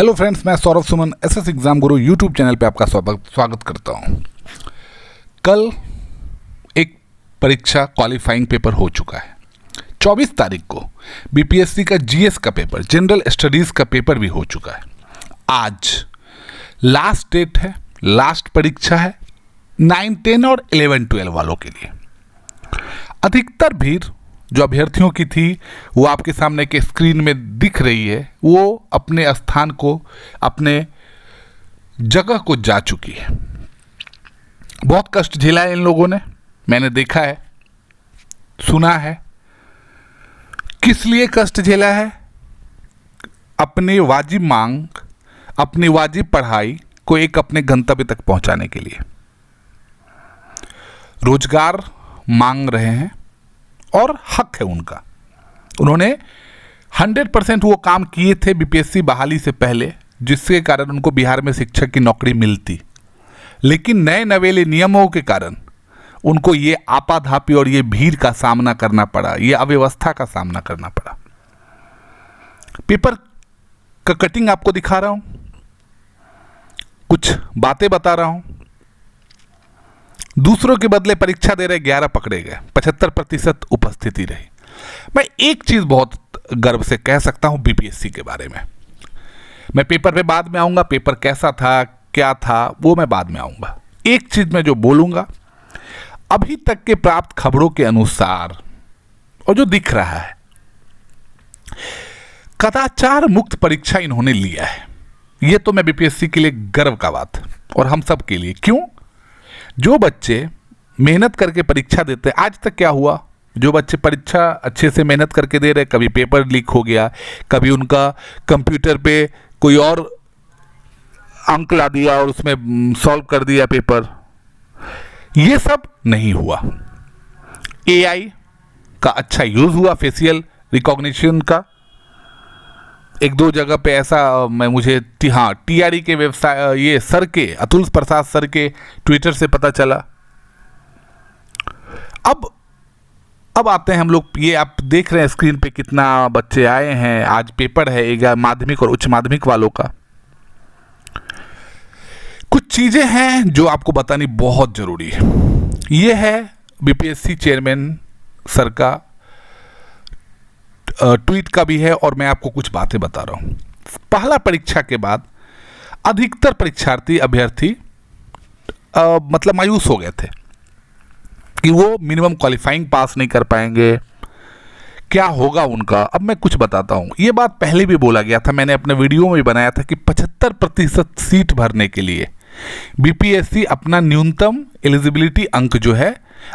Hello friends, मैं Saurabh Suman SS exam गुरु YouTube channel पे आपका स्वागत करता हूं। कल एक परीक्षा क्वालिफाइंग पेपर हो चुका है। 24 तारीख को बीपीएससी का जीएस का पेपर, जनरल स्टडीज़ का पेपर भी हो चुका है। आज लास्ट डेट है, लास्ट परीक्षा है 9, 10 और 11, 12 वालों के लिए। अधिकतर भीड़ जो अभ्यर्थियों की थी वो आपके सामने के स्क्रीन में दिख रही है। वो अपने स्थान को, अपने जगह को जा चुकी है। बहुत कष्ट झेला है इन लोगों ने, मैंने देखा है, सुना है। किस लिए कष्ट झेला है? अपनी वाजिब मांग, अपनी वाजिब पढ़ाई को एक अपने गंतव्य तक पहुंचाने के लिए रोजगार मांग रहे हैं और हक है उनका। उन्होंने 100% वो काम किए थे बीपीएससी बहाली से पहले, जिसके कारण उनको बिहार में शिक्षक की नौकरी मिलती। लेकिन नए नवेले नियमों के कारण उनको ये आपाधापी और ये भीड़ का सामना करना पड़ा, ये अव्यवस्था का सामना करना पड़ा। पेपर का कटिंग आपको दिखा रहा हूं, कुछ बातें बता रहा हूं। दूसरों के बदले परीक्षा दे रहे 11 पकड़े गए, 75% उपस्थिति रही। मैं एक चीज बहुत गर्व से कह सकता हूं बीपीएससी के बारे में। मैं पेपर पे बाद में आऊंगा, पेपर कैसा था, क्या था, वो मैं बाद में आऊंगा। एक चीज मैं जो बोलूंगा, अभी तक के प्राप्त खबरों के अनुसार और जो दिख रहा है, कदाचार मुक्त परीक्षा इन्होंने लिया है। ये तो मैं बीपीएससी के लिए गर्व का बात, और हम सब के लिए। क्यों? जो बच्चे मेहनत करके परीक्षा देते हैं, आज तक क्या हुआ, जो बच्चे परीक्षा अच्छे से मेहनत करके दे रहे, कभी पेपर लीक हो गया, कभी उनका कंप्यूटर पे कोई और अंक ला दिया और उसमें सॉल्व कर दिया पेपर, ये सब नहीं हुआ। एआई का अच्छा यूज हुआ, फेशियल रिकॉग्निशन का। एक दो जगह पे ऐसा मुझे टीआरई के वेबसाइट, ये सर के, अतुल प्रसाद सर के ट्विटर से पता चला। अब आते हैं हम लोग, ये आप देख रहे हैं स्क्रीन पे कितना बच्चे आए हैं। आज पेपर है एक माध्यमिक और उच्च माध्यमिक वालों का। कुछ चीजें हैं जो आपको बतानी बहुत जरूरी है। ये है बीपीएससी चेयरमैन सर का ट्वीट का भी है, और मैं आपको कुछ बातें बता रहा हूं। पहला परीक्षा के बाद अधिकतर परीक्षार्थी, अभ्यर्थी मतलब मायूस हो गए थे कि वो मिनिमम क्वालिफाइंग पास नहीं कर पाएंगे, क्या होगा उनका। अब मैं कुछ बताता हूं। ये बात पहले भी बोला गया था, मैंने अपने वीडियो में भी बनाया था कि 75% सीट भरने के लिए बीपीएससी अपना न्यूनतम एलिजिबिलिटी अंक जो है,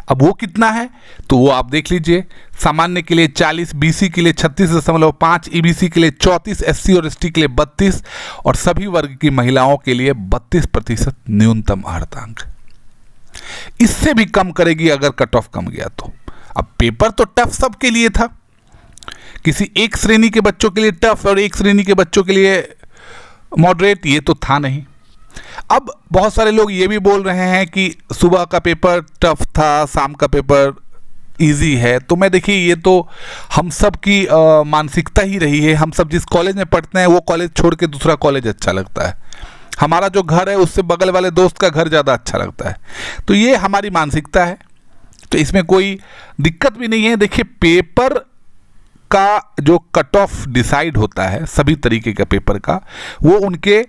अब वो कितना है तो वो आप देख लीजिए। सामान्य के लिए 40, बीसी के लिए 36.5, ईबीसी के लिए 34, एससी और एसटी के लिए 32 और सभी वर्ग की महिलाओं के लिए 32% न्यूनतम अर्हतांक। इससे भी कम करेगी अगर कट ऑफ कम गया तो। अब पेपर तो टफ सबके लिए था, किसी एक श्रेणी के बच्चों के लिए टफ और एक श्रेणी के बच्चों के लिए मॉडरेट, ये तो था नहीं। अब बहुत सारे लोग ये भी बोल रहे हैं कि सुबह का पेपर टफ था, शाम का पेपर इजी है। तो मैं देखिए, ये तो हम सब की मानसिकता ही रही है। हम सब जिस कॉलेज में पढ़ते हैं वो कॉलेज छोड़ के दूसरा कॉलेज अच्छा लगता है। हमारा जो घर है उससे बगल वाले दोस्त का घर ज़्यादा अच्छा लगता है। तो ये हमारी मानसिकता है, तो इसमें कोई दिक्कत भी नहीं है। देखिए, पेपर का जो कट ऑफ डिसाइड होता है सभी तरीके का पेपर का, वो उनके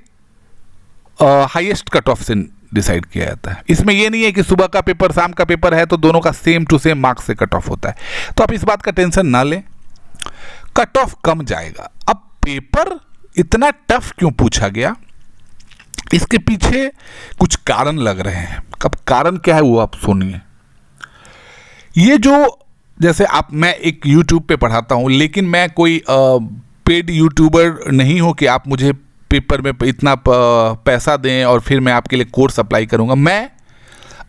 हाईएस्ट कट ऑफ से डिसाइड किया जाता है। इसमें यह नहीं है कि सुबह का पेपर शाम का पेपर है तो दोनों का सेम टू सेम मार्क्स से कट ऑफ होता है। तो आप इस बात का टेंशन ना लें, कट ऑफ कम जाएगा। अब पेपर इतना टफ क्यों पूछा गया, इसके पीछे कुछ कारण लग रहे हैं। अब कारण क्या है वो आप सुनिए। ये जो, जैसे आप, मैं एक यूट्यूब पे पढ़ाता हूँ, लेकिन मैं कोई पेड यूट्यूबर नहीं हूँ कि आप मुझे पेपर में इतना पैसा दें और फिर मैं आपके लिए कोर्स अप्लाई करूंगा। मैं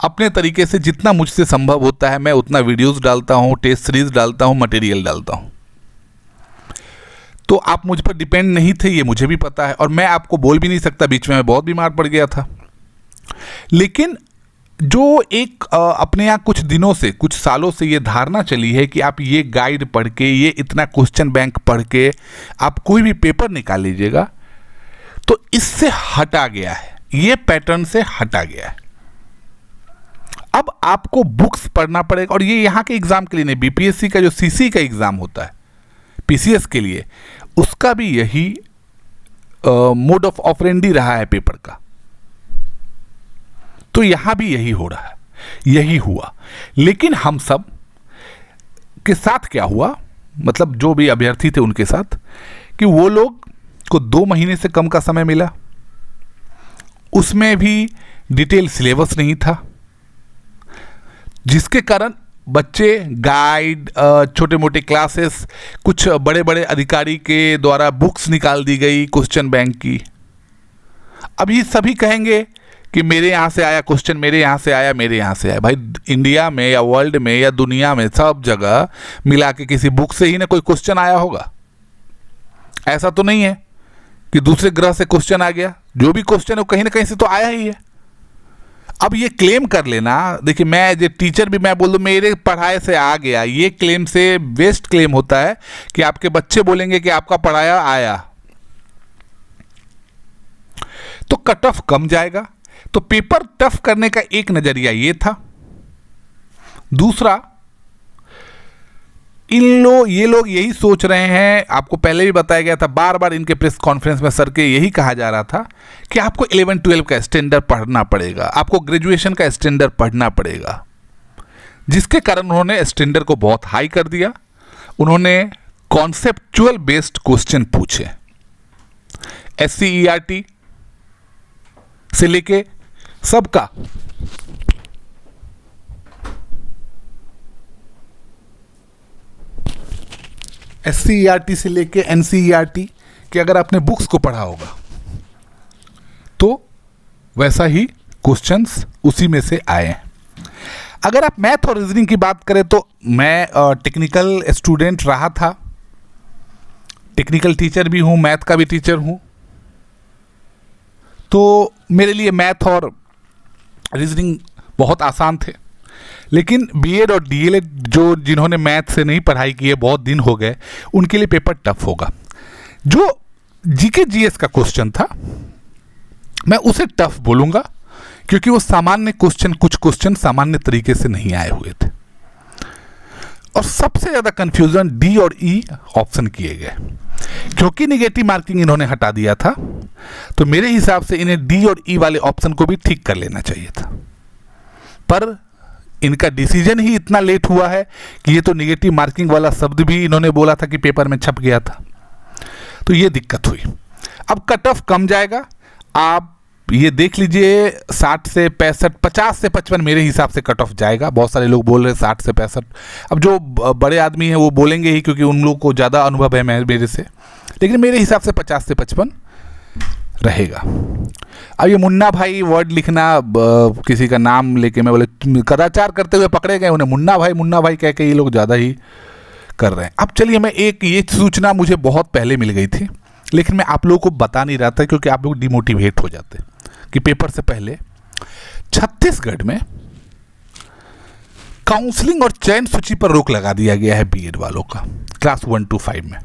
अपने तरीके से जितना मुझसे संभव होता है मैं उतना वीडियोस डालता हूं, टेस्ट सीरीज डालता हूं, मटेरियल डालता हूं। तो आप मुझ पर डिपेंड नहीं थे, ये मुझे भी पता है, और मैं आपको बोल भी नहीं सकता। बीच में मैं बहुत बीमार पड़ गया था। लेकिन जो एक अपने यहाँ कुछ दिनों से, कुछ सालों से ये धारणा चली है कि आप ये गाइड पढ़ के, ये इतना क्वेश्चन बैंक पढ़ के आप कोई भी पेपर निकाल लीजिएगा, तो इससे हटा गया है, ये पैटर्न से हटा गया है। अब आपको बुक्स पढ़ना पड़ेगा, और ये यहाँ के एग्जाम के लिए नहीं, बीपीएससी का जो सीसी का एग्जाम होता है पीसीएस के लिए, उसका भी यही मोड ऑफ ऑपरेंडी रहा है पेपर का। तो यहां भी यही हो रहा है, यही हुआ। लेकिन हम सब के साथ क्या हुआ, मतलब जो भी अभ्यर्थी थे उनके साथ, कि वो लोग को 2 महीने से कम का समय मिला, उसमें भी डिटेल सिलेबस नहीं था, जिसके कारण बच्चे गाइड, छोटे मोटे क्लासेस, कुछ बड़े बड़े अधिकारी के द्वारा बुक्स निकाल दी गई क्वेश्चन बैंक की। अभी सभी कहेंगे कि मेरे यहाँ से आया क्वेश्चन, मेरे यहाँ से आया, मेरे यहाँ से आया। भाई इंडिया में या वर्ल्ड में या दुनिया में सब जगह मिला के किसी बुक से ही ना कोई क्वेश्चन आया होगा। ऐसा तो नहीं है कि दूसरे ग्रह से क्वेश्चन आ गया, जो भी क्वेश्चन है वो कहीं ना कहीं से तो आया ही है। अब ये क्लेम कर लेना, देखिए मैं एज ए टीचर भी मैं बोल दूं मेरे पढ़ाए से आ गया, ये क्लेम से बेस्ट क्लेम होता है कि आपके बच्चे बोलेंगे कि आपका पढ़ाया आया, तो कट ऑफ कम जाएगा। तो पेपर टफ करने का एक नजरिया ये था। दूसरा, ये लोग यही सोच रहे हैं, आपको पहले भी बताया गया था, बार बार इनके प्रेस कॉन्फ्रेंस में सर के यही कहा जा रहा था कि आपको 11-12 का स्टैंडर्ड पढ़ना पड़ेगा, आपको ग्रेजुएशन का स्टैंडर्ड पढ़ना पड़ेगा, जिसके कारण उन्होंने स्टैंडर्ड को बहुत हाई कर दिया। उन्होंने कॉन्सेप्चुअल बेस्ड क्वेश्चन पूछे, SCERT से लेके सबका, SCERT से लेके NCERT कि अगर आपने बुक्स को पढ़ा होगा तो वैसा ही क्वेश्चंस उसी में से आए हैं। अगर आप मैथ और रीजनिंग की बात करें तो मैं टेक्निकल स्टूडेंट रहा था, टेक्निकल टीचर भी हूँ, मैथ का भी टीचर हूँ, तो मेरे लिए मैथ और रीजनिंग बहुत आसान थे। लेकिन बीएड और डीएलएड जो जिन्होंने मैथ से नहीं पढ़ाई की है, बहुत दिन हो गए, उनके लिए पेपर टफ होगा। जो जीके जीएस का क्वेश्चन था मैं उसे टफ बोलूँगा, क्योंकि वो सामान्य क्वेश्चन, कुछ क्वेश्चन सामान्य तरीके से नहीं आए हुए थे, और सबसे ज़्यादा कन्फ्यूज़न डी और ई ऑप्शन किए गए। क्योंकि निगेटिव मार्किंग इन्होंने हटा दिया था, तो मेरे हिसाब से इन्हें डी और ई वाले ऑप्शन को भी ठीक कर लेना चाहिए था, पर इनका डिसीजन ही इतना लेट हुआ है कि ये तो निगेटिव मार्किंग वाला शब्द भी इन्होंने बोला था कि पेपर में छप गया था, तो ये दिक्कत हुई। अब कट ऑफ कम जाएगा, आप ये देख लीजिए 60 से 65, 50 से 55 मेरे हिसाब से कट ऑफ जाएगा। बहुत सारे लोग बोल रहे हैं 60 से 65, अब जो बड़े आदमी हैं वो बोलेंगे ही, क्योंकि उन लोगों को ज़्यादा अनुभव है मेरे से, लेकिन मेरे हिसाब से 50 से 55 रहेगा। अब ये मुन्ना भाई वर्ड लिखना, किसी का नाम लेके मैं बोले कदाचार करते हुए पकड़े गए, उन्हें मुन्ना भाई कह के ये लोग ज़्यादा ही कर रहे हैं। अब चलिए, मैं एक ये सूचना मुझे बहुत पहले मिल गई थी, लेकिन मैं आप लोगों को बता नहीं रहा था क्योंकि आप लोग डिमोटिवेट हो जाते कि पेपर से पहले छत्तीसगढ़ में काउंसलिंग और चयन सूची पर रोक लगा दिया गया है बीएड वालों का, क्लास 1 to 5 में।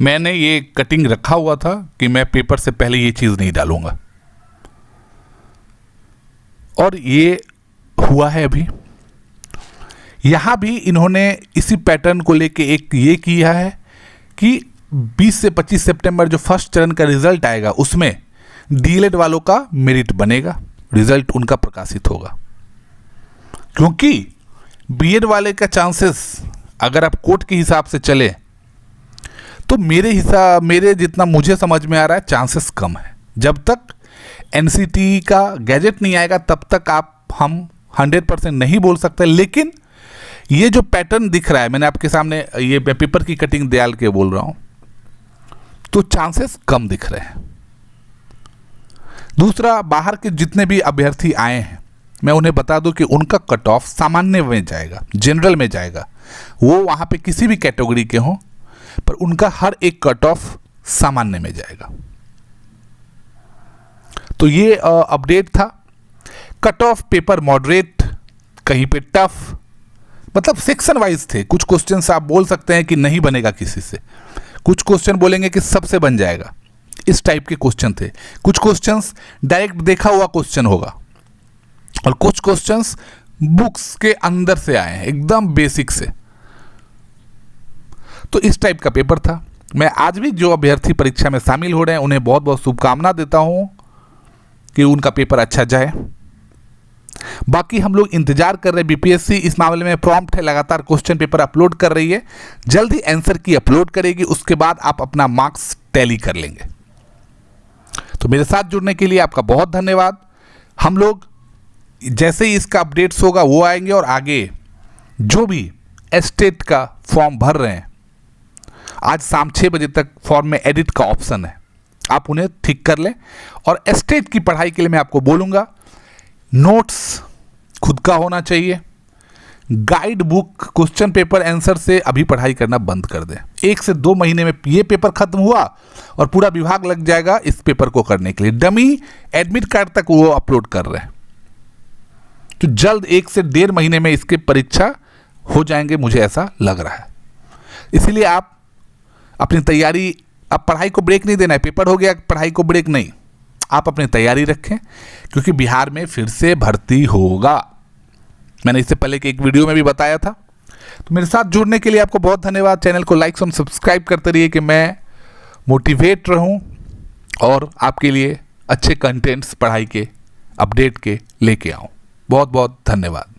मैंने ये कटिंग रखा हुआ था कि मैं पेपर से पहले ये चीज़ नहीं डालूंगा, और ये हुआ है। अभी यहाँ भी इन्होंने इसी पैटर्न को लेके एक ये किया है कि 20 से 25 सितंबर जो फर्स्ट चरण का रिजल्ट आएगा उसमें डीएलएड वालों का मेरिट बनेगा, रिजल्ट उनका प्रकाशित होगा। क्योंकि बीएड वाले का चांसेस, अगर आप कोर्ट के हिसाब से चले तो मेरे जितना मुझे समझ में आ रहा है चांसेस कम है। जब तक एनसीटी का गैजेट नहीं आएगा तब तक हम 100% नहीं बोल सकते, लेकिन ये जो पैटर्न दिख रहा है, मैंने आपके सामने ये पेपर की कटिंग दयाल के बोल रहा हूं, तो चांसेस कम दिख रहे हैं। दूसरा, बाहर के जितने भी अभ्यर्थी आए हैं मैं उन्हें बता दूं कि उनका कट ऑफ सामान्य में जाएगा, जनरल में जाएगा। वो वहां पे किसी भी कैटेगरी के हों, पर उनका हर एक कट ऑफ सामान्य में जाएगा। तो ये अपडेट था। कट ऑफ पेपर मॉडरेट, कहीं पे टफ, मतलब सेक्शन वाइज थे। कुछ क्वेश्चन आप बोल सकते हैं कि नहीं बनेगा किसी से, कुछ क्वेश्चन बोलेंगे कि सबसे बन जाएगा, इस टाइप के क्वेश्चन थे। कुछ क्वेश्चंस डायरेक्ट देखा हुआ क्वेश्चन होगा और कुछ क्वेश्चंस बुक्स के अंदर से आए हैं, एकदम बेसिक से। तो इस टाइप का पेपर था। मैं आज भी जो अभ्यर्थी परीक्षा में शामिल हो रहे हैं उन्हें बहुत बहुत शुभकामना देता हूं कि उनका पेपर अच्छा जाए। बाकी हम लोग इंतजार कर रहे हैं, बीपीएससी इस मामले में प्रॉम्प्ट है, लगातार क्वेश्चन पेपर अपलोड कर रही है, जल्द ही आंसर की अपलोड करेगी, उसके बाद आप अपना मार्क्स टैली कर लेंगे। तो मेरे साथ जुड़ने के लिए आपका बहुत धन्यवाद। हम लोग जैसे ही इसका अपडेट्स होगा वो आएंगे, और आगे जो भी एस्टेट का फॉर्म भर रहे हैं, आज शाम 6 बजे तक फॉर्म में एडिट का ऑप्शन है, आप उन्हें ठीक कर लें। और एस्टेट की पढ़ाई के लिए मैं आपको बोलूँगा, नोट्स खुद का होना चाहिए। Guide book question paper answer से अभी पढ़ाई करना बंद कर दें। 1 से 2 महीने में ये पेपर खत्म हुआ और पूरा विभाग लग जाएगा इस पेपर को करने के लिए। डमी एडमिट कार्ड तक वो अपलोड कर रहे हैं, तो जल्द 1 से 1.5 महीने में इसके परीक्षा हो जाएंगे, मुझे ऐसा लग रहा है। इसीलिए आप अपनी तैयारी, अब पढ़ाई को ब्रेक नहीं देना है, पेपर हो गया पढ़ाई को ब्रेक नहीं, आप अपनी तैयारी रखें, क्योंकि बिहार में फिर से भर्ती होगा। मैंने इससे पहले के एक वीडियो में भी बताया था। तो मेरे साथ जुड़ने के लिए आपको बहुत धन्यवाद। चैनल को लाइक और सब्सक्राइब करते रहिए कि मैं मोटिवेट रहूं और आपके लिए अच्छे कंटेंट्स पढ़ाई के अपडेट के लेके आऊं। बहुत बहुत धन्यवाद।